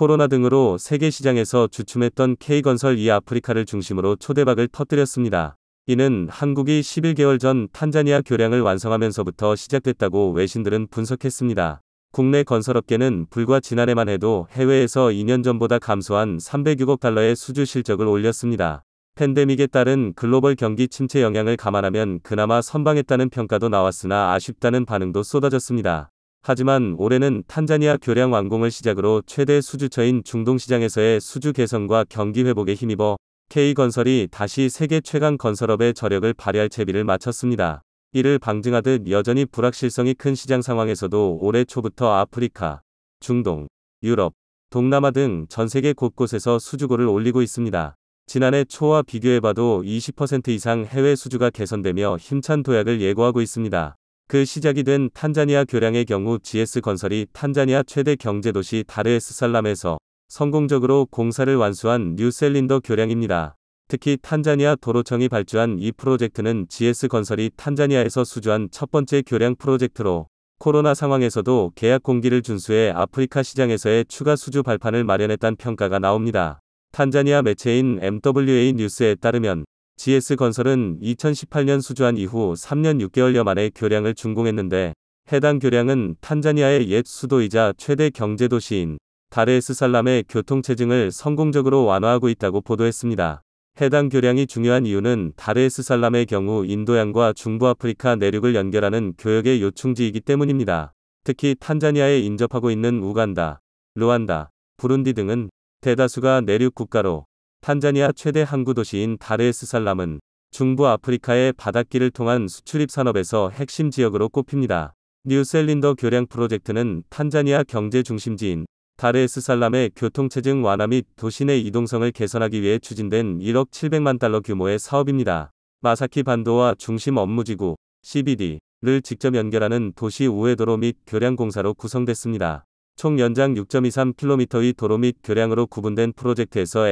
코로나 등으로 세계 시장에서 주춤했던 K건설 이 아프리카를 중심으로 초대박을 터뜨렸습니다. 이는 한국이 11개월 전 탄자니아 교량을 완성하면서부터 시작됐다고 외신들은 분석했습니다. 국내 건설업계는 불과 지난해만 해도 해외에서 2년 전보다 감소한 306억 달러의 수주 실적을 올렸습니다. 팬데믹에 따른 글로벌 경기 침체 영향을 감안하면 그나마 선방했다는 평가도 나왔으나 아쉽다는 반응도 쏟아졌습니다. 하지만 올해는 탄자니아 교량 완공을 시작으로 최대 수주처인 중동 시장에서의 수주 개선과 경기 회복에 힘입어 K건설이 다시 세계 최강 건설업의 저력을 발휘할 채비를 마쳤습니다. 이를 방증하듯 여전히 불확실성이 큰 시장 상황에서도 올해 초부터 아프리카, 중동, 유럽, 동남아 등 전 세계 곳곳에서 수주고를 올리고 있습니다. 지난해 초와 비교해봐도 20% 이상 해외 수주가 개선되며 힘찬 도약을 예고하고 있습니다. 그 시작이 된 탄자니아 교량의 경우 GS건설이 탄자니아 최대 경제도시 다르에스살람에서 성공적으로 공사를 완수한 뉴셀린더 교량입니다. 특히 탄자니아 도로청이 발주한 이 프로젝트는 GS건설이 탄자니아에서 수주한 첫 번째 교량 프로젝트로 코로나 상황에서도 계약 공기를 준수해 아프리카 시장에서의 추가 수주 발판을 마련했다는 평가가 나옵니다. 탄자니아 매체인 MWA 뉴스에 따르면 GS건설은 2018년 수주한 이후 3년 6개월여 만에 교량을 준공했는데 해당 교량은 탄자니아의 옛 수도이자 최대 경제도시인 다르에스살람의 교통체증을 성공적으로 완화하고 있다고 보도했습니다. 해당 교량이 중요한 이유는 다르에스살람의 경우 인도양과 중부아프리카 내륙을 연결하는 교역의 요충지이기 때문입니다. 특히 탄자니아에 인접하고 있는 우간다, 루안다, 부룬디 등은 대다수가 내륙 국가로 탄자니아 최대 항구 도시인 다르에스살람은 중부아프리카의 바닷길을 통한 수출입 산업에서 핵심 지역으로 꼽힙니다. 뉴셀린더 교량 프로젝트는 탄자니아 경제 중심지인 다르에스살람의 교통체증 완화 및 도시 내 이동성을 개선하기 위해 추진된 1억 700만 달러 규모의 사업입니다. 마사키 반도와 중심 업무지구 CBD를 직접 연결하는 도시 우회도로 및 교량 공사로 구성됐습니다. 총 연장 6.23km의 도로 및 교량으로 구분된 프로젝트에서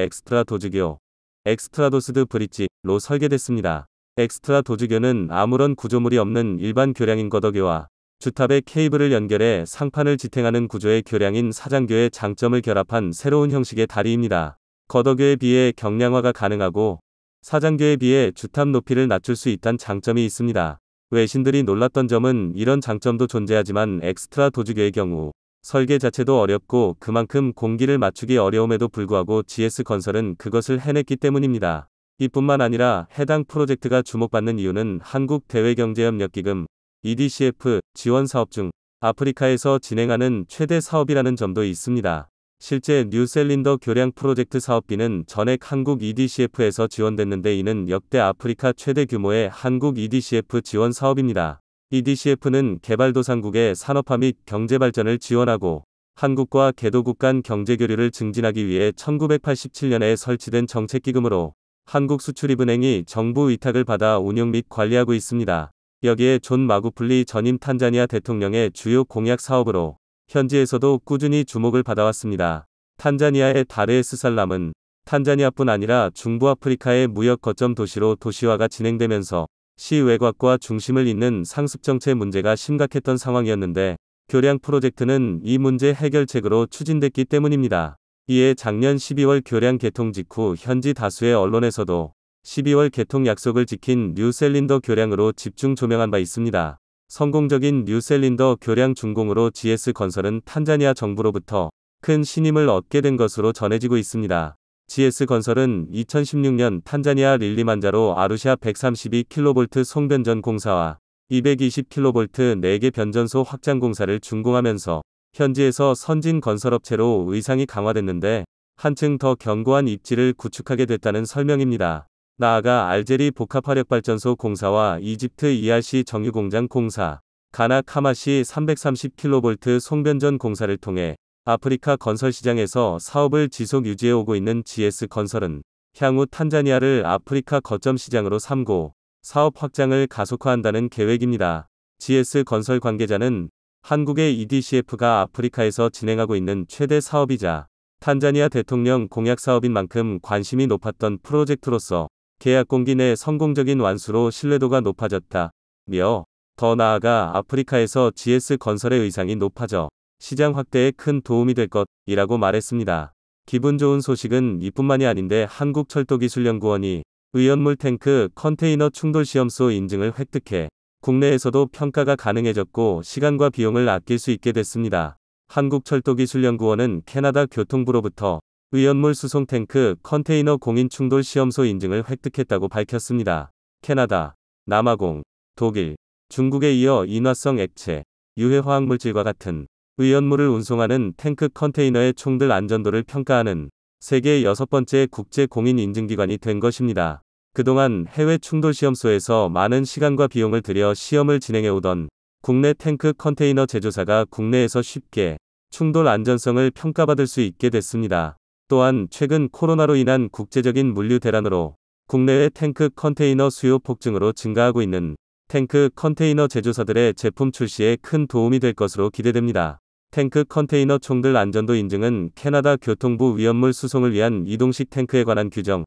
엑스트라도스드 브릿지로 설계됐습니다. 엑스트라도즈교는 아무런 구조물이 없는 일반 교량인 거더교와 주탑에 케이블을 연결해 상판을 지탱하는 구조의 교량인 사장교의 장점을 결합한 새로운 형식의 다리입니다. 거더교에 비해 경량화가 가능하고 사장교에 비해 주탑 높이를 낮출 수 있다는 장점이 있습니다. 외신들이 놀랐던 점은 이런 장점도 존재하지만 엑스트라도즈교의 경우 설계 자체도 어렵고 그만큼 공기를 맞추기 어려움에도 불구하고 GS건설은 그것을 해냈기 때문입니다. 이뿐만 아니라 해당 프로젝트가 주목받는 이유는 한국대외경제협력기금 EDCF 지원 사업 중 아프리카에서 진행하는 최대 사업이라는 점도 있습니다. 실제 뉴셀린더 교량 프로젝트 사업비는 전액 한국 EDCF에서 지원됐는데 이는 역대 아프리카 최대 규모의 한국 EDCF 지원 사업입니다. EDCF는 개발도상국의 산업화 및 경제발전을 지원하고 한국과 개도국 간 경제교류를 증진하기 위해 1987년에 설치된 정책기금으로 한국수출입은행이 정부 위탁을 받아 운영 및 관리하고 있습니다. 여기에 존 마구풀리 전임 탄자니아 대통령의 주요 공약 사업으로 현지에서도 꾸준히 주목을 받아왔습니다. 탄자니아의 다르에스살람은 탄자니아뿐 아니라 중부아프리카의 무역 거점 도시로 도시화가 진행되면서 시외곽과 중심을 잇는 상습정체 문제가 심각했던 상황이었는데 교량 프로젝트는 이 문제 해결책으로 추진됐기 때문입니다. 이에 작년 12월 교량 개통 직후 현지 다수의 언론에서도 12월 개통 약속을 지킨 뉴셀린더 교량으로 집중 조명한 바 있습니다. 성공적인 뉴셀린더 교량 준공으로 GS건설은 탄자니아 정부로부터 큰 신임을 얻게 된 것으로 전해지고 있습니다. GS건설은 2016년 탄자니아 릴리만자로 아루샤 132kV 송변전 공사와 220kV 4개 변전소 확장 공사를 준공하면서 현지에서 선진 건설업체로 위상이 강화됐는데 한층 더 견고한 입지를 구축하게 됐다는 설명입니다. 나아가 알제리 복합화력발전소 공사와 이집트 ERC 정유공장 공사, 가나 카마시 330kV 송변전 공사를 통해 아프리카 건설 시장에서 사업을 지속 유지해 오고 있는 GS건설은 향후 탄자니아를 아프리카 거점 시장으로 삼고 사업 확장을 가속화한다는 계획입니다. GS건설 관계자는 한국의 EDCF가 아프리카에서 진행하고 있는 최대 사업이자 탄자니아 대통령 공약 사업인 만큼 관심이 높았던 프로젝트로서 계약 공기 내 성공적인 완수로 신뢰도가 높아졌다며 더 나아가 아프리카에서 GS건설의 의상이 높아져 시장 확대에 큰 도움이 될 것이라고 말했습니다. 기분 좋은 소식은 이뿐만이 아닌데 한국철도기술연구원이 의연물 탱크 컨테이너 충돌 시험소 인증을 획득해 국내에서도 평가가 가능해졌고 시간과 비용을 아낄 수 있게 됐습니다. 한국철도기술연구원은 캐나다 교통부로부터 의연물 수송 탱크 컨테이너 공인 충돌 시험소 인증을 획득했다고 밝혔습니다. 캐나다, 남아공, 독일, 중국에 이어 인화성 액체, 유해 화학물질과 같은 의연물을 운송하는 탱크 컨테이너의 총들 안전도를 평가하는 세계 6번째 국제 공인 인증기관이 된 것입니다. 그동안 해외 충돌 시험소에서 많은 시간과 비용을 들여 시험을 진행해오던 국내 탱크 컨테이너 제조사가 국내에서 쉽게 충돌 안전성을 평가받을 수 있게 됐습니다. 또한 최근 코로나로 인한 국제적인 물류 대란으로 국내외 탱크 컨테이너 수요 폭증으로 증가하고 있는 탱크 컨테이너 제조사들의 제품 출시에 큰 도움이 될 것으로 기대됩니다. 탱크 컨테이너 총들 안전도 인증은 캐나다 교통부 위험물 수송을 위한 이동식 탱크에 관한 규정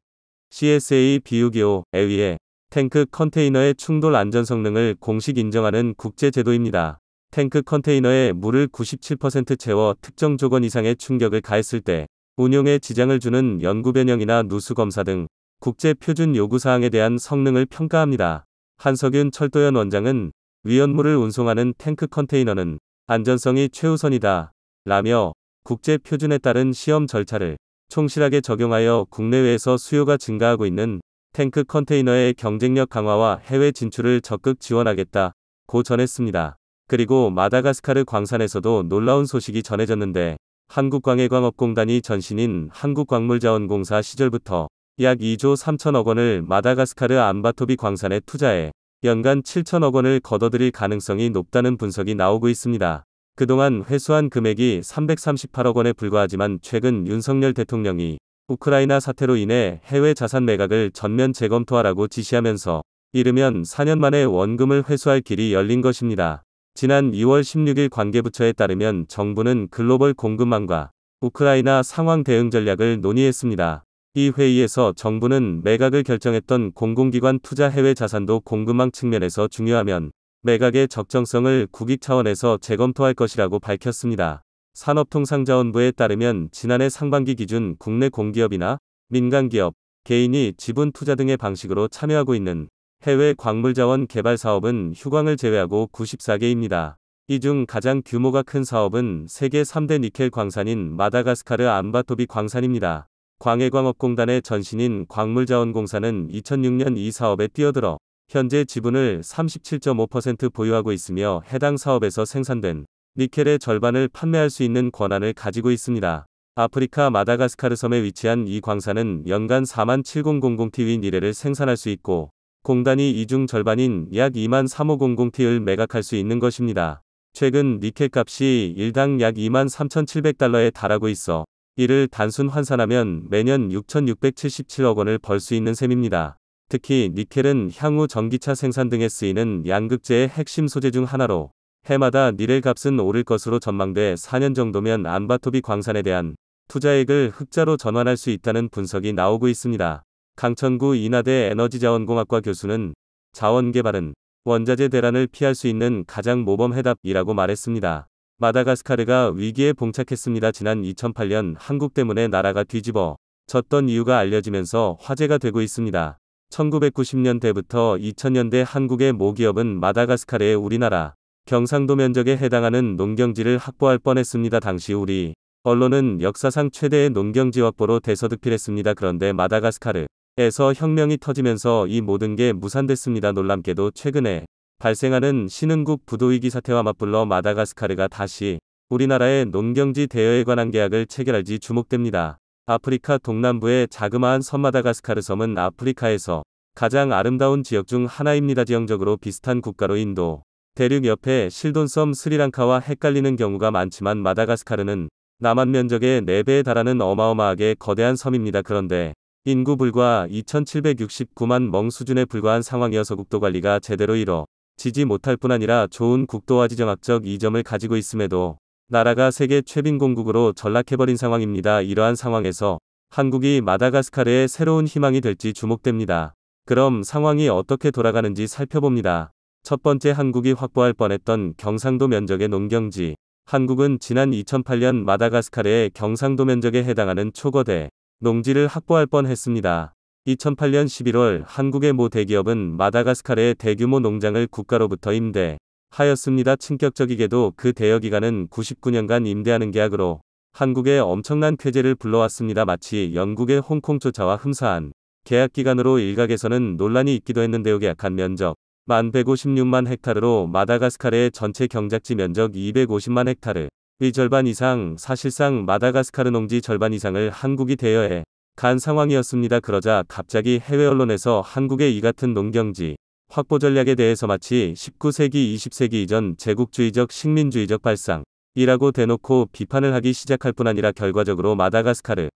CSA BU-5에 의해 탱크 컨테이너의 충돌 안전 성능을 공식 인정하는 국제 제도입니다. 탱크 컨테이너에 물을 97% 채워 특정 조건 이상의 충격을 가했을 때 운용에 지장을 주는 연구 변형이나 누수 검사 등 국제 표준 요구 사항에 대한 성능을 평가합니다. 한석윤 철도연 원장은 위험물을 운송하는 탱크 컨테이너는 안전성이 최우선이다 라며 국제 표준에 따른 시험 절차를 충실하게 적용하여 국내외에서 수요가 증가하고 있는 탱크 컨테이너의 경쟁력 강화와 해외 진출을 적극 지원하겠다고 전했습니다. 그리고 마다가스카르 광산에서도 놀라운 소식이 전해졌는데 한국광해광업공단이 전신인 한국광물자원공사 시절부터 약 2조 3천억 원을 마다가스카르 암바토비 광산에 투자해 연간 7천억 원을 거둬들일 가능성이 높다는 분석이 나오고 있습니다. 그동안 회수한 금액이 338억 원에 불과하지만 최근 윤석열 대통령이 우크라이나 사태로 인해 해외 자산 매각을 전면 재검토하라고 지시하면서 이르면 4년 만에 원금을 회수할 길이 열린 것입니다. 지난 2월 16일 관계부처에 따르면 정부는 글로벌 공급망과 우크라이나 상황 대응 전략을 논의했습니다. 이 회의에서 정부는 매각을 결정했던 공공기관 투자 해외 자산도 공급망 측면에서 중요하면 매각의 적정성을 국익 차원에서 재검토할 것이라고 밝혔습니다. 산업통상자원부에 따르면 지난해 상반기 기준 국내 공기업이나 민간기업, 개인이 지분 투자 등의 방식으로 참여하고 있는 해외 광물자원 개발 사업은 휴광을 제외하고 94개입니다. 이 중 가장 규모가 큰 사업은 세계 3대 니켈 광산인 마다가스카르 암바토비 광산입니다. 광해광업공단의 전신인 광물자원공사는 2006년 이 사업에 뛰어들어 현재 지분을 37.5% 보유하고 있으며 해당 사업에서 생산된 니켈의 절반을 판매할 수 있는 권한을 가지고 있습니다. 아프리카 마다가스카르 섬에 위치한 이 광산은 연간 47,000T의 니켈을 생산할 수 있고 공단이 이 중 절반인 약 23,500T를 매각할 수 있는 것입니다. 최근 니켈 값이 일당 약 23,700달러에 달하고 있어 이를 단순 환산하면 매년 6,677억 원을 벌 수 있는 셈입니다. 특히 니켈은 향후 전기차 생산 등에 쓰이는 양극재의 핵심 소재 중 하나로 해마다 니켈 값은 오를 것으로 전망돼 4년 정도면 암바토비 광산에 대한 투자액을 흑자로 전환할 수 있다는 분석이 나오고 있습니다. 강천구 인하대 에너지자원공학과 교수는 자원개발은 원자재 대란을 피할 수 있는 가장 모범 해답이라고 말했습니다. 마다가스카르가 위기에 봉착했습니다. 지난 2008년 한국 때문에 나라가 뒤집어 졌던 이유가 알려지면서 화제가 되고 있습니다. 1990년대부터 2000년대 한국의 모기업은 마다가스카르의 우리나라 경상도 면적에 해당하는 농경지를 확보할 뻔했습니다. 당시 우리 언론은 역사상 최대의 농경지 확보로 대서득필했습니다. 그런데 마다가스카르에서 혁명이 터지면서 이 모든 게 무산됐습니다. 놀랍게도 최근에 발생하는 신흥국 부도위기 사태와 맞불러 마다가스카르가 다시 우리나라의 농경지 대여에 관한 계약을 체결할지 주목됩니다. 아프리카 동남부의 자그마한 섬 마다가스카르 섬은 아프리카에서 가장 아름다운 지역 중 하나입니다. 지형적으로 비슷한 국가로 인도 대륙 옆에 실돈섬 스리랑카와 헷갈리는 경우가 많지만 마다가스카르는 남한 면적의 4배에 달하는 어마어마하게 거대한 섬입니다. 그런데 인구 불과 2,769만 명 수준에 불과한 상황이어서 국도 관리가 제대로 이뤄지지 못할 뿐 아니라 좋은 국도와 지정학적 이점을 가지고 있음에도 나라가 세계 최빈공국으로 전락해버린 상황입니다. 이러한 상황에서 한국이 마다가스카르의 새로운 희망이 될지 주목됩니다. 그럼 상황이 어떻게 돌아가는지 살펴봅니다. 첫 번째, 한국이 확보할 뻔했던 경상도 면적의 농경지. 한국은 지난 2008년 마다가스카르의 경상도 면적에 해당하는 초거대 농지를 확보할 뻔했습니다. 2008년 11월 한국의 모 대기업은 마다가스카르의 대규모 농장을 국가로부터 임대하였습니다. 충격적이게도 그 대여기간은 99년간 임대하는 계약으로 한국에 엄청난 쾌재를 불러왔습니다. 마치 영국의 홍콩조차와 흡사한 계약기간으로 일각에서는 논란이 있기도 했는데요. 계약한 면적 1,156만 헥타르로 마다가스카르의 전체 경작지 면적 250만 헥타르의 절반 이상, 사실상 마다가스카르 농지 절반 이상을 한국이 대여해 간 상황이었습니다. 그러자 갑자기 해외 언론에서 한국의 이 같은 농경지 확보 전략에 대해서 마치 19세기 20세기 이전 제국주의적 식민주의적 발상이라고 대놓고 비판을 하기 시작할 뿐 아니라 결과적으로 마다가스카르의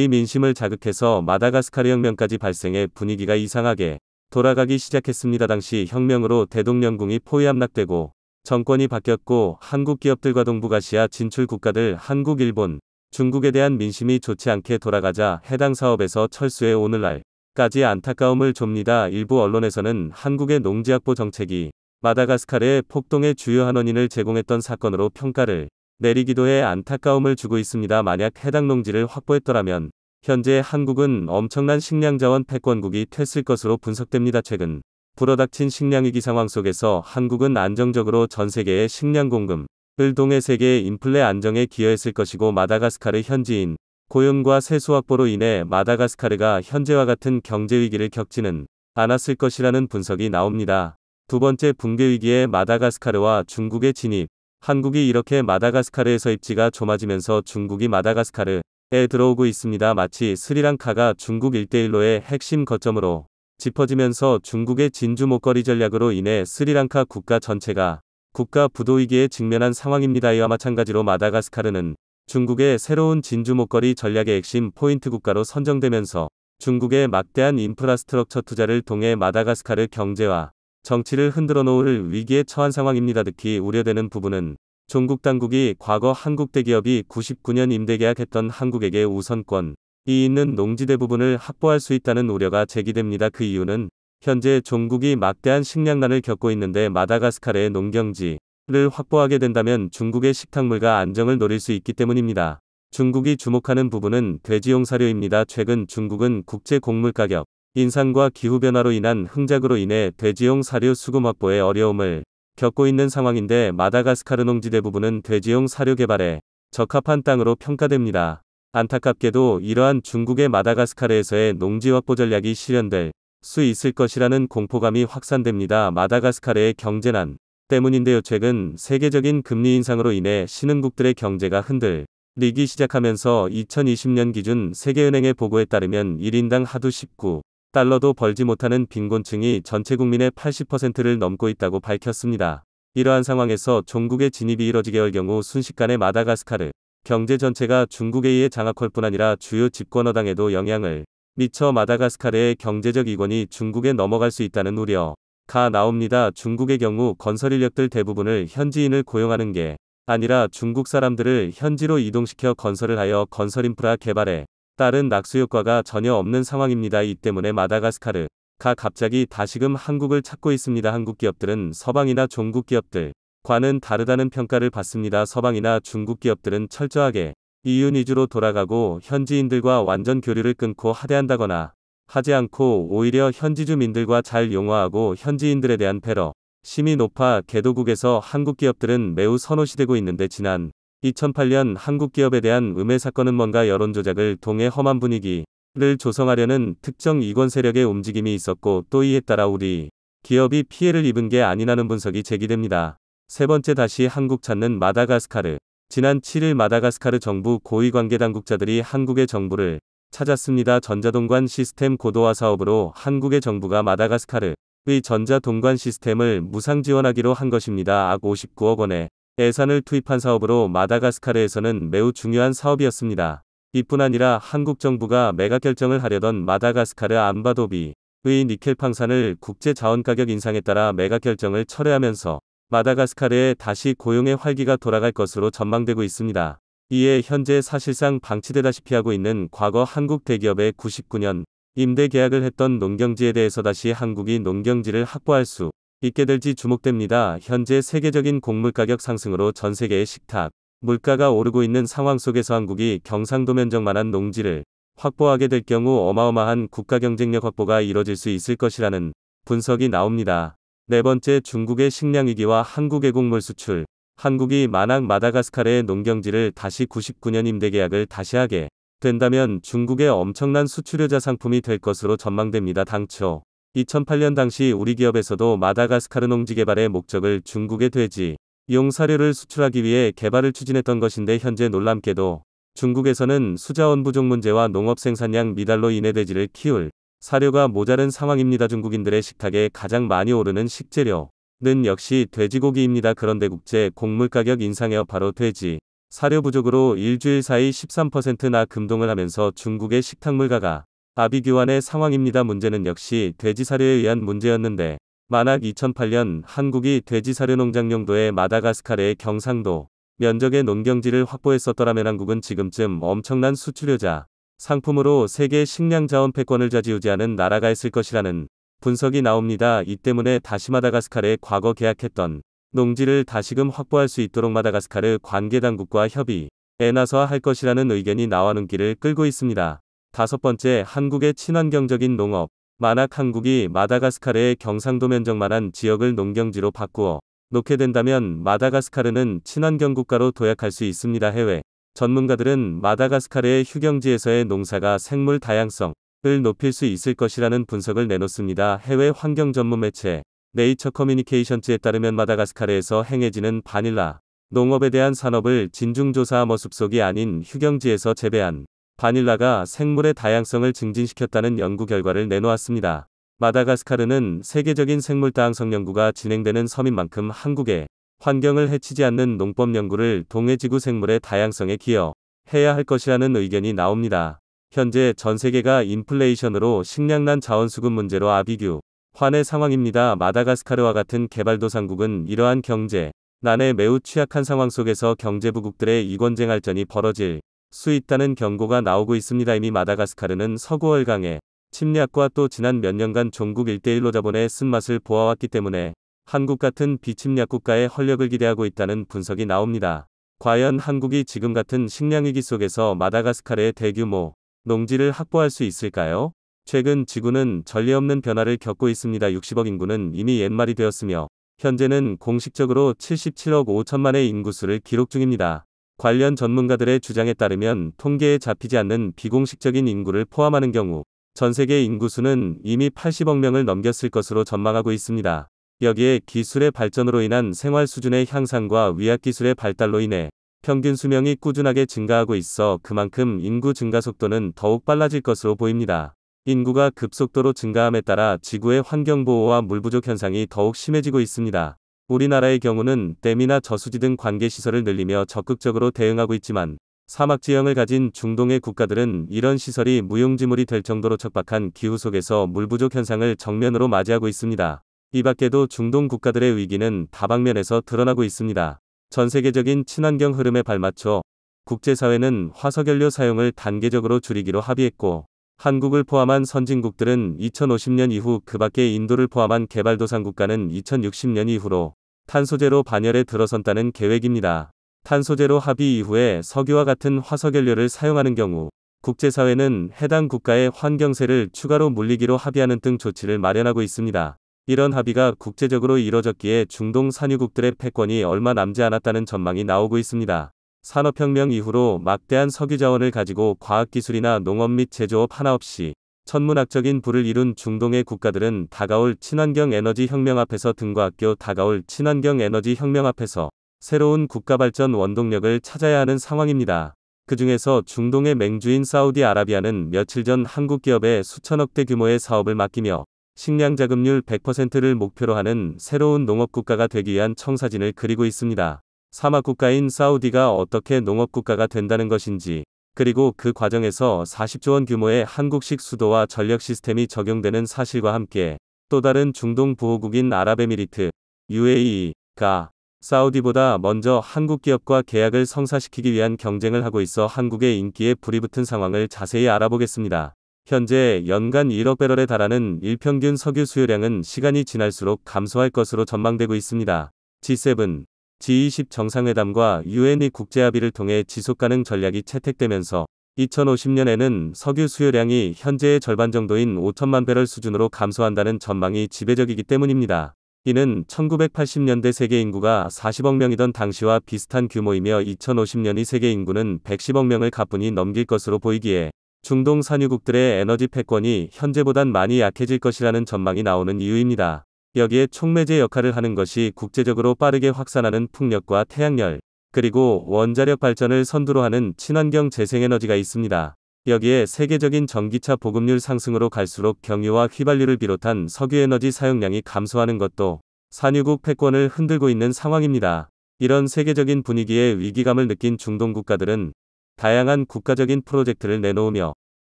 민심을 자극해서 마다가스카르 혁명까지 발생해 분위기가 이상하게 돌아가기 시작했습니다. 당시 혁명으로 대동령궁이 포위함락되고 정권이 바뀌었고 한국 기업들과 동북아시아 진출 국가들 한국, 일본, 중국에 대한 민심이 좋지 않게 돌아가자 해당 사업에서 철수해 오늘날까지 안타까움을 줍니다. 일부 언론에서는 한국의 농지 확보 정책이 마다가스카르의 폭동의 주요한 원인을 제공했던 사건으로 평가를 내리기도 해 안타까움을 주고 있습니다. 만약 해당 농지를 확보했더라면 현재 한국은 엄청난 식량 자원 패권국이 됐을 것으로 분석됩니다. 최근 불어닥친 식량위기 상황 속에서 한국은 안정적으로 전 세계의 식량 공급을 통해 세계의 인플레 안정에 기여했을 것이고 마다가스카르 현지인 고용과 세수 확보로 인해 마다가스카르가 현재와 같은 경제 위기를 겪지는 않았을 것이라는 분석이 나옵니다. 두 번째 붕괴 위기에 마다가스카르와 중국의 진입. 한국이 이렇게 마다가스카르에서 입지가 좁아지면서 중국이 마다가스카르에 들어오고 있습니다. 마치 스리랑카가 중국 1대1로의 핵심 거점으로 짚어지면서 중국의 진주 목걸이 전략으로 인해 스리랑카 국가 전체가 국가 부도 위기에 직면한 상황입니다. 이와 마찬가지로 마다가스카르는 중국의 새로운 진주 목걸이 전략의 핵심 포인트 국가로 선정되면서 중국의 막대한 인프라스트럭처 투자를 통해 마다가스카르 경제와 정치를 흔들어 놓을 위기에 처한 상황입니다. 특히 우려되는 부분은 중국 당국이 과거 한국 대기업이 99년 임대계약했던 한국에게 우선권이 있는 농지 대부분을 확보할 수 있다는 우려가 제기됩니다. 그 이유는 현재 중국이 막대한 식량난을 겪고 있는데 마다가스카르의 농경지를 확보하게 된다면 중국의 식탁물과 안정을 노릴 수 있기 때문입니다. 중국이 주목하는 부분은 돼지용 사료입니다. 최근 중국은 국제 곡물 가격 인상과 기후변화로 인한 흥작으로 인해 돼지용 사료 수급 확보에 어려움을 겪고 있는 상황인데 마다가스카르 농지 대부분은 돼지용 사료 개발에 적합한 땅으로 평가됩니다. 안타깝게도 이러한 중국의 마다가스카르에서의 농지 확보 전략이 실현될 수 있을 것이라는 공포감이 확산됩니다. 마다가스카르의 경제난 때문인데요. 최근 세계적인 금리 인상으로 인해 신흥국들의 경제가 흔들리기 시작하면서 2020년 기준 세계은행의 보고에 따르면 1인당 하루 19달러도 벌지 못하는 빈곤층이 전체 국민의 80%를 넘고 있다고 밝혔습니다. 이러한 상황에서 중국의 진입이 이뤄지게 할 경우 순식간에 마다가스카르 경제 전체가 중국에 의해 장악할 뿐 아니라 주요 집권여당에도 영향을 미쳐 마다가스카르의 경제적 이권이 중국에 넘어갈 수 있다는 우려가 나옵니다. 중국의 경우 건설 인력들 대부분을 현지인을 고용하는 게 아니라 중국 사람들을 현지로 이동시켜 건설을 하여 건설 인프라 개발에 따른 낙수 효과가 전혀 없는 상황입니다. 이 때문에 마다가스카르가 갑자기 다시금 한국을 찾고 있습니다. 한국 기업들은 서방이나 중국 기업들과는 다르다는 평가를 받습니다. 서방이나 중국 기업들은 철저하게 이윤 위주로 돌아가고 현지인들과 완전 교류를 끊고 하대한다거나 하지 않고 오히려 현지 주민들과 잘 용화하고 현지인들에 대한 배려심이 높아 개도국에서 한국 기업들은 매우 선호시되고 있는데 지난 2008년 한국 기업에 대한 음해 사건은 뭔가 여론 조작을 통해 험한 분위기를 조성하려는 특정 이권 세력의 움직임이 있었고 또 이에 따라 우리 기업이 피해를 입은 게 아니라는 분석이 제기됩니다. 세 번째 다시 한국 찾는 마다가스카르. 지난 7일 마다가스카르 정부 고위관계 당국자들이 한국의 정부를 찾았습니다. 전자동관 시스템 고도화 사업으로 한국의 정부가 마다가스카르의 전자동관 시스템을 무상 지원하기로 한 것입니다. 약 59억 원의 예산을 투입한 사업으로 마다가스카르에서는 매우 중요한 사업이었습니다. 이뿐 아니라 한국 정부가 매각 결정을 하려던 마다가스카르 암바도비의 니켈 팡산을 국제 자원 가격 인상에 따라 매각 결정을 철회하면서 마다가스카르에 다시 고용의 활기가 돌아갈 것으로 전망되고 있습니다. 이에 현재 사실상 방치되다시피 하고 있는 과거 한국 대기업의 99년 임대 계약을 했던 농경지에 대해서 다시 한국이 농경지를 확보할 수 있게 될지 주목됩니다. 현재 세계적인 곡물 가격 상승으로 전 세계의 식탁 물가가 오르고 있는 상황 속에서 한국이 경상도 면적만한 농지를 확보하게 될 경우 어마어마한 국가 경쟁력 확보가 이뤄질 수 있을 것이라는 분석이 나옵니다. 네 번째, 중국의 식량 위기와 한국의 곡물 수출. 한국이 만약 마다가스카르의 농경지를 다시 99년 임대 계약을 다시 하게 된다면 중국의 엄청난 수출효자 상품이 될 것으로 전망됩니다. 당초 2008년 당시 우리 기업에서도 마다가스카르 농지 개발의 목적을 중국의 돼지, 용 사료를 수출하기 위해 개발을 추진했던 것인데 현재 놀랍게도 중국에서는 수자원 부족 문제와 농업 생산량 미달로 인해 돼지를 키울 사료가 모자른 상황입니다. 중국인들의 식탁에 가장 많이 오르는 식재료는 역시 돼지고기입니다. 그런데 국제 곡물 가격 인상의 여파로 돼지 사료 부족으로 일주일 사이 13%나 급등을 하면서 중국의 식탁 물가가 아비규환의 상황입니다. 문제는 역시 돼지 사료에 의한 문제였는데 만약 2008년 한국이 돼지 사료 농장 용도의 마다가스카르의 경상도 면적의 농경지를 확보했었더라면 한국은 지금쯤 엄청난 수출효자 상품으로 세계 식량 자원 패권을 좌지우지하는 나라가 했을 것이라는 분석이 나옵니다. 이 때문에 다시 마다가스카르에 과거 계약했던 농지를 다시금 확보할 수 있도록 마다가스카르 관계 당국과 협의에 나서야 할 것이라는 의견이 나와 눈길을 끌고 있습니다. 다섯 번째, 한국의 친환경적인 농업. 만약 한국이 마다가스카르의 경상도 면적만한 지역을 농경지로 바꾸어 놓게 된다면 마다가스카르는 친환경 국가로 도약할 수 있습니다. 해외 전문가들은 마다가스카르의 휴경지에서의 농사가 생물 다양성을 높일 수 있을 것이라는 분석을 내놓습니다. 해외 환경 전문 매체 네이처 커뮤니케이션즈에 따르면 마다가스카르에서 행해지는 바닐라 농업에 대한 산업을 진중조사하며 숲속이 아닌 휴경지에서 재배한 바닐라가 생물의 다양성을 증진시켰다는 연구 결과를 내놓았습니다. 마다가스카르는 세계적인 생물 다양성 연구가 진행되는 섬인 만큼 한국의 환경을 해치지 않는 농법 연구를 동해지구 생물의 다양성에 기여해야 할 것이라는 의견이 나옵니다. 현재 전 세계가 인플레이션으로 식량난 자원 수급 문제로 아비규환의 상황입니다. 마다가스카르와 같은 개발도상국은 이러한 경제난에 매우 취약한 상황 속에서 경제부국들의 이권쟁 할전이 벌어질 수 있다는 경고가 나오고 있습니다. 이미 마다가스카르는 서구 얼강의 침략과 또 지난 몇 년간 종국 1대1로 자본의 쓴맛을 보아왔기 때문에 한국 같은 비침략 국가의 활력을 기대하고 있다는 분석이 나옵니다. 과연 한국이 지금 같은 식량위기 속에서 마다가스카르의 대규모 농지를 확보할 수 있을까요? 최근 지구는 전례 없는 변화를 겪고 있습니다. 60억 인구는 이미 옛말이 되었으며 현재는 공식적으로 77억 5천만의 인구수를 기록 중입니다. 관련 전문가들의 주장에 따르면 통계에 잡히지 않는 비공식적인 인구를 포함하는 경우 전 세계 인구수는 이미 80억 명을 넘겼을 것으로 전망하고 있습니다. 여기에 기술의 발전으로 인한 생활 수준의 향상과 의학기술의 발달로 인해 평균 수명이 꾸준하게 증가하고 있어 그만큼 인구 증가 속도는 더욱 빨라질 것으로 보입니다. 인구가 급속도로 증가함에 따라 지구의 환경보호와 물부족 현상이 더욱 심해지고 있습니다. 우리나라의 경우는 댐이나 저수지 등 관계시설을 늘리며 적극적으로 대응하고 있지만 사막지형을 가진 중동의 국가들은 이런 시설이 무용지물이 될 정도로 척박한 기후 속에서 물부족 현상을 정면으로 맞이하고 있습니다. 이 밖에도 중동 국가들의 위기는 다방면에서 드러나고 있습니다. 전 세계적인 친환경 흐름에 발맞춰 국제사회는 화석연료 사용을 단계적으로 줄이기로 합의했고 한국을 포함한 선진국들은 2050년 이후 그 밖에 인도를 포함한 개발도상 국가는 2060년 이후로 탄소제로 반열에 들어선다는 계획입니다. 탄소제로 합의 이후에 석유와 같은 화석연료를 사용하는 경우 국제사회는 해당 국가의 환경세를 추가로 물리기로 합의하는 등 조치를 마련하고 있습니다. 이런 합의가 국제적으로 이뤄졌기에 중동 산유국들의 패권이 얼마 남지 않았다는 전망이 나오고 있습니다. 산업혁명 이후로 막대한 석유자원을 가지고 과학기술이나 농업 및 제조업 하나 없이 천문학적인 부를 이룬 중동의 국가들은 다가올 친환경 에너지 혁명 앞에서 등과 학교 다가올 친환경 에너지 혁명 앞에서 새로운 국가발전 원동력을 찾아야 하는 상황입니다. 그 중에서 중동의 맹주인 사우디아라비아는 며칠 전 한국 기업에 수천억대 규모의 사업을 맡기며 식량 자급률 100%를 목표로 하는 새로운 농업국가가 되기 위한 청사진을 그리고 있습니다. 사막국가인 사우디가 어떻게 농업국가가 된다는 것인지 그리고 그 과정에서 40조 원 규모의 한국식 수도와 전력 시스템이 적용되는 사실과 함께 또 다른 중동 부호국인 아랍에미리트 UAE가 사우디보다 먼저 한국 기업과 계약을 성사시키기 위한 경쟁을 하고 있어 한국의 인기에 불이 붙은 상황을 자세히 알아보겠습니다. 현재 연간 1억 배럴에 달하는 일평균 석유 수요량은 시간이 지날수록 감소할 것으로 전망되고 있습니다. G7 G20 정상회담과 UN 국제합의를 통해 지속가능 전략이 채택되면서 2050년에는 석유 수요량이 현재의 절반 정도인 5천만 배럴 수준으로 감소한다는 전망이 지배적이기 때문입니다. 이는 1980년대 세계 인구가 40억 명이던 당시와 비슷한 규모이며 2050년이 세계 인구는 110억 명을 가뿐히 넘길 것으로 보이기에 중동 산유국들의 에너지 패권이 현재보단 많이 약해질 것이라는 전망이 나오는 이유입니다. 여기에 촉매제 역할을 하는 것이 국제적으로 빠르게 확산하는 풍력과 태양열, 그리고 원자력 발전을 선두로 하는 친환경 재생에너지가 있습니다. 여기에 세계적인 전기차 보급률 상승으로 갈수록 경유와 휘발유를 비롯한 석유에너지 사용량이 감소하는 것도 산유국 패권을 흔들고 있는 상황입니다. 이런 세계적인 분위기에 위기감을 느낀 중동 국가들은 다양한 국가적인 프로젝트를 내놓으며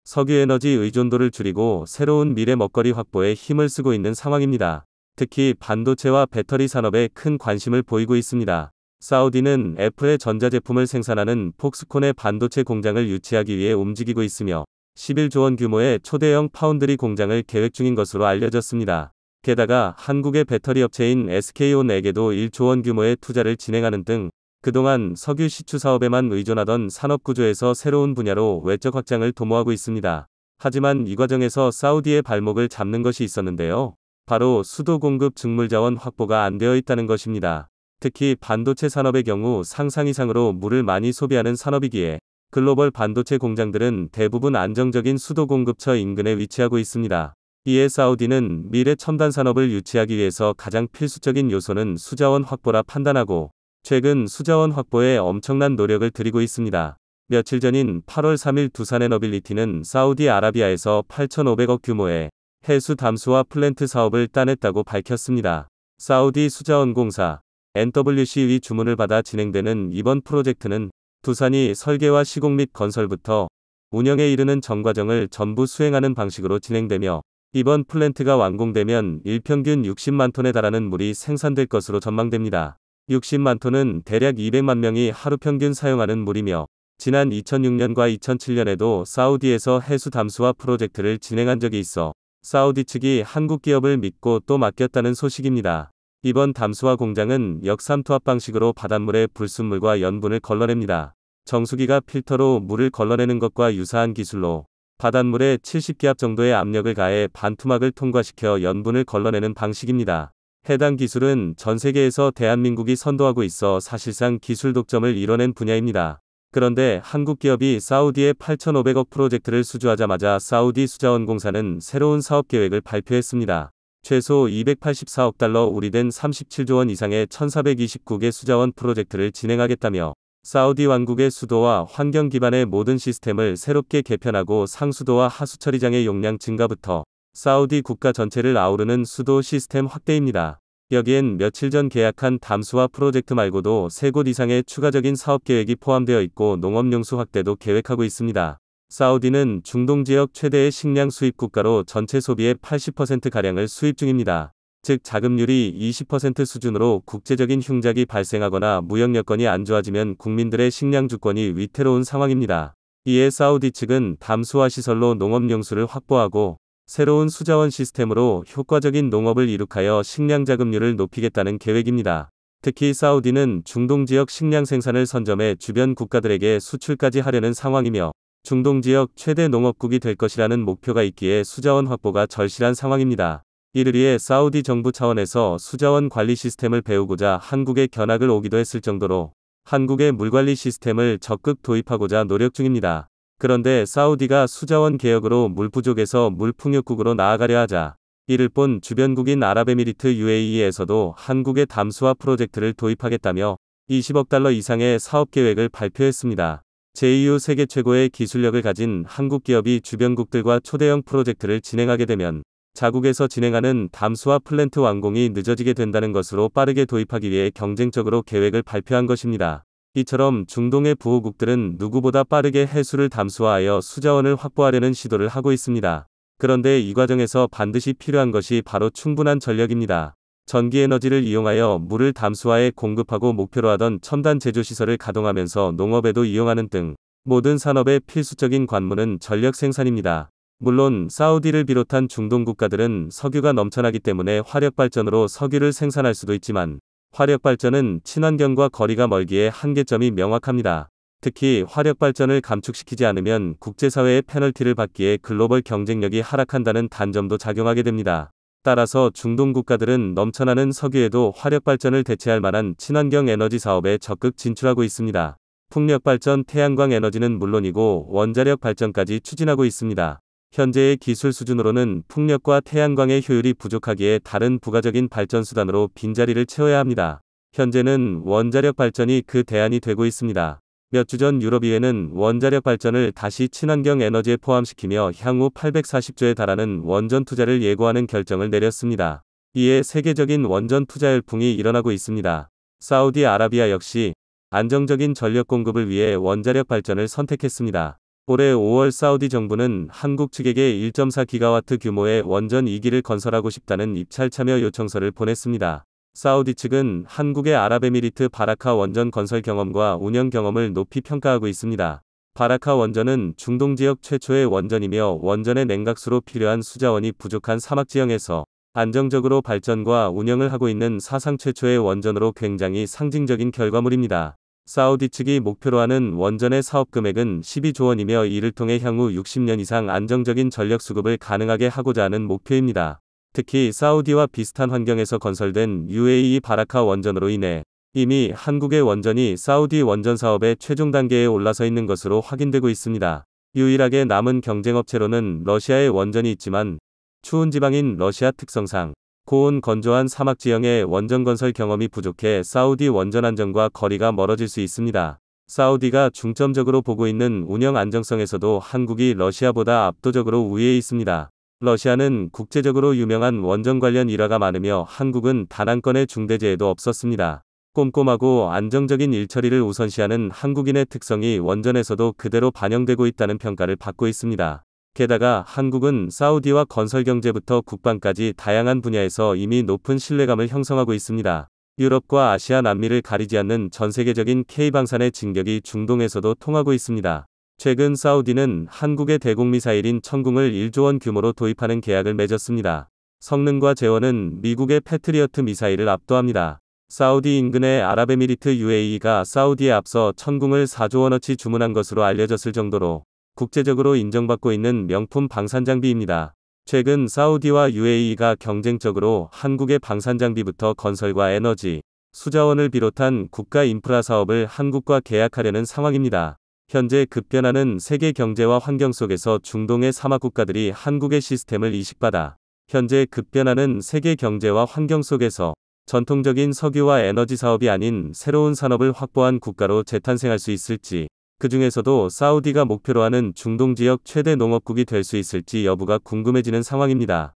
석유에너지 의존도를 줄이고 새로운 미래 먹거리 확보에 힘을 쓰고 있는 상황입니다. 특히 반도체와 배터리 산업에 큰 관심을 보이고 있습니다. 사우디는 애플의 전자제품을 생산하는 폭스콘의 반도체 공장을 유치하기 위해 움직이고 있으며 11조 원 규모의 초대형 파운드리 공장을 계획 중인 것으로 알려졌습니다. 게다가 한국의 배터리 업체인 SK온에게도 1조 원 규모의 투자를 진행하는 등 그동안 석유 시추 사업에만 의존하던 산업 구조에서 새로운 분야로 외적 확장을 도모하고 있습니다. 하지만 이 과정에서 사우디의 발목을 잡는 것이 있었는데요. 바로 수도 공급 증물자원 확보가 안 되어 있다는 것입니다. 특히 반도체 산업의 경우 상상 이상으로 물을 많이 소비하는 산업이기에 글로벌 반도체 공장들은 대부분 안정적인 수도 공급처 인근에 위치하고 있습니다. 이에 사우디는 미래 첨단 산업을 유치하기 위해서 가장 필수적인 요소는 수자원 확보라 판단하고 최근 수자원 확보에 엄청난 노력을 들이고 있습니다. 며칠 전인 8월 3일 두산에너빌리티는 사우디아라비아에서 8,500억 규모의 해수 담수화 플랜트 사업을 따냈다고 밝혔습니다. 사우디 수자원공사 NWC의 주문을 받아 진행되는 이번 프로젝트는 두산이 설계와 시공 및 건설부터 운영에 이르는 전 과정을 전부 수행하는 방식으로 진행되며 이번 플랜트가 완공되면 일평균 60만 톤에 달하는 물이 생산될 것으로 전망됩니다. 60만 톤은 대략 200만 명이 하루 평균 사용하는 물이며 지난 2006년과 2007년에도 사우디에서 해수 담수화 프로젝트를 진행한 적이 있어 사우디 측이 한국 기업을 믿고 또 맡겼다는 소식입니다. 이번 담수화 공장은 역삼투압 방식으로 바닷물에 불순물과 염분을 걸러냅니다. 정수기가 필터로 물을 걸러내는 것과 유사한 기술로 바닷물에 70기압 정도의 압력을 가해 반투막을 통과시켜 염분을 걸러내는 방식입니다. 해당 기술은 전 세계에서 대한민국이 선도하고 있어 사실상 기술 독점을 이뤄낸 분야입니다. 그런데 한국 기업이 사우디의 8,500억 프로젝트를 수주하자마자 사우디 수자원공사는 새로운 사업 계획을 발표했습니다. 최소 284억 달러 우리된 37조 원 이상의 1429개 수자원 프로젝트를 진행하겠다며 사우디 왕국의 수도와 환경 기반의 모든 시스템을 새롭게 개편하고 상수도와 하수 처리장의 용량 증가부터 사우디 국가 전체를 아우르는 수도 시스템 확대입니다. 여기엔 며칠 전 계약한 담수화 프로젝트 말고도 3곳 이상의 추가적인 사업 계획이 포함되어 있고 농업용수 확대도 계획하고 있습니다. 사우디는 중동 지역 최대의 식량 수입 국가로 전체 소비의 80%가량을 수입 중입니다. 즉 자급률이 20% 수준으로 국제적인 흉작이 발생하거나 무역 여건이 안 좋아지면 국민들의 식량 주권이 위태로운 상황입니다. 이에 사우디 측은 담수화 시설로 농업용수를 확보하고 새로운 수자원 시스템으로 효과적인 농업을 이룩하여 식량 자급률을 높이겠다는 계획입니다. 특히 사우디는 중동 지역 식량 생산을 선점해 주변 국가들에게 수출까지 하려는 상황이며 중동 지역 최대 농업국이 될 것이라는 목표가 있기에 수자원 확보가 절실한 상황입니다. 이를 위해 사우디 정부 차원에서 수자원 관리 시스템을 배우고자 한국에 견학을 오기도 했을 정도로 한국의 물관리 시스템을 적극 도입하고자 노력 중입니다. 그런데 사우디가 수자원 개혁으로 물 부족에서 물 풍요국으로 나아가려 하자 이를 본 주변국인 아랍에미리트 UAE에서도 한국의 담수화 프로젝트를 도입하겠다며 20억 달러 이상의 사업 계획을 발표했습니다. 제2후 세계 최고의 기술력을 가진 한국 기업이 주변국들과 초대형 프로젝트를 진행하게 되면 자국에서 진행하는 담수화 플랜트 완공이 늦어지게 된다는 것으로 빠르게 도입하기 위해 경쟁적으로 계획을 발표한 것입니다. 이처럼 중동의 부호국들은 누구보다 빠르게 해수를 담수화하여 수자원을 확보하려는 시도를 하고 있습니다. 그런데 이 과정에서 반드시 필요한 것이 바로 충분한 전력입니다. 전기에너지를 이용하여 물을 담수화해 공급하고 목표로 하던 첨단 제조시설을 가동하면서 농업에도 이용하는 등 모든 산업의 필수적인 관문은 전력 생산입니다. 물론 사우디를 비롯한 중동 국가들은 석유가 넘쳐나기 때문에 화력발전으로 석유를 생산할 수도 있지만 화력발전은 친환경과 거리가 멀기에 한계점이 명확합니다. 특히 화력발전을 감축시키지 않으면 국제사회의 페널티를 받기에 글로벌 경쟁력이 하락한다는 단점도 작용하게 됩니다. 따라서 중동 국가들은 넘쳐나는 석유에도 화력발전을 대체할 만한 친환경 에너지 사업에 적극 진출하고 있습니다. 풍력발전, 태양광 에너지는 물론이고 원자력 발전까지 추진하고 있습니다. 현재의 기술 수준으로는 풍력과 태양광의 효율이 부족하기에 다른 부가적인 발전 수단으로 빈자리를 채워야 합니다. 현재는 원자력 발전이 그 대안이 되고 있습니다. 몇 주 전 유럽의회는 원자력 발전을 다시 친환경 에너지에 포함시키며 향후 840조에 달하는 원전 투자를 예고하는 결정을 내렸습니다. 이에 세계적인 원전 투자 열풍이 일어나고 있습니다. 사우디아라비아 역시 안정적인 전력 공급을 위해 원자력 발전을 선택했습니다. 올해 5월 사우디 정부는 한국 측에게 1.4기가와트 규모의 원전 2기를 건설하고 싶다는 입찰 참여 요청서를 보냈습니다. 사우디 측은 한국의 아랍에미리트 바라카 원전 건설 경험과 운영 경험을 높이 평가하고 있습니다. 바라카 원전은 중동 지역 최초의 원전이며 원전의 냉각수로 필요한 수자원이 부족한 사막 지형에서 안정적으로 발전과 운영을 하고 있는 사상 최초의 원전으로 굉장히 상징적인 결과물입니다. 사우디 측이 목표로 하는 원전의 사업 금액은 12조 원이며 이를 통해 향후 60년 이상 안정적인 전력 수급을 가능하게 하고자 하는 목표입니다. 특히 사우디와 비슷한 환경에서 건설된 UAE 바라카 원전으로 인해 이미 한국의 원전이 사우디 원전 사업의 최종 단계에 올라서 있는 것으로 확인되고 있습니다. 유일하게 남은 경쟁업체로는 러시아의 원전이 있지만 추운 지방인 러시아 특성상 고온 건조한 사막 지형의 원전 건설 경험이 부족해 사우디 원전 안정과 거리가 멀어질 수 있습니다. 사우디가 중점적으로 보고 있는 운영 안정성에서도 한국이 러시아보다 압도적으로 우위에 있습니다. 러시아는 국제적으로 유명한 원전 관련 일화가 많으며 한국은 단 한 건의 중대재해도 없었습니다. 꼼꼼하고 안정적인 일처리를 우선시하는 한국인의 특성이 원전에서도 그대로 반영되고 있다는 평가를 받고 있습니다. 게다가 한국은 사우디와 건설경제부터 국방까지 다양한 분야에서 이미 높은 신뢰감을 형성하고 있습니다. 유럽과 아시아, 남미를 가리지 않는 전세계적인 K방산의 진격이 중동에서도 통하고 있습니다. 최근 사우디는 한국의 대공미사일인 천궁을 1조 원 규모로 도입하는 계약을 맺었습니다. 성능과 재원은 미국의 패트리어트 미사일을 압도합니다. 사우디 인근의 아랍에미리트 UAE가 사우디에 앞서 천궁을 4조 원어치 주문한 것으로 알려졌을 정도로 국제적으로 인정받고 있는 명품 방산장비입니다. 최근 사우디와 UAE가 경쟁적으로 한국의 방산장비부터 건설과 에너지, 수자원을 비롯한 국가 인프라 사업을 한국과 계약하려는 상황입니다. 현재 급변하는 세계 경제와 환경 속에서 중동의 사막 국가들이 한국의 시스템을 이식받아 현재 급변하는 세계 경제와 환경 속에서 전통적인 석유와 에너지 사업이 아닌 새로운 산업을 확보한 국가로 재탄생할 수 있을지, 그 중에서도 사우디가 목표로 하는 중동 지역 최대 농업국이 될 수 있을지 여부가 궁금해지는 상황입니다.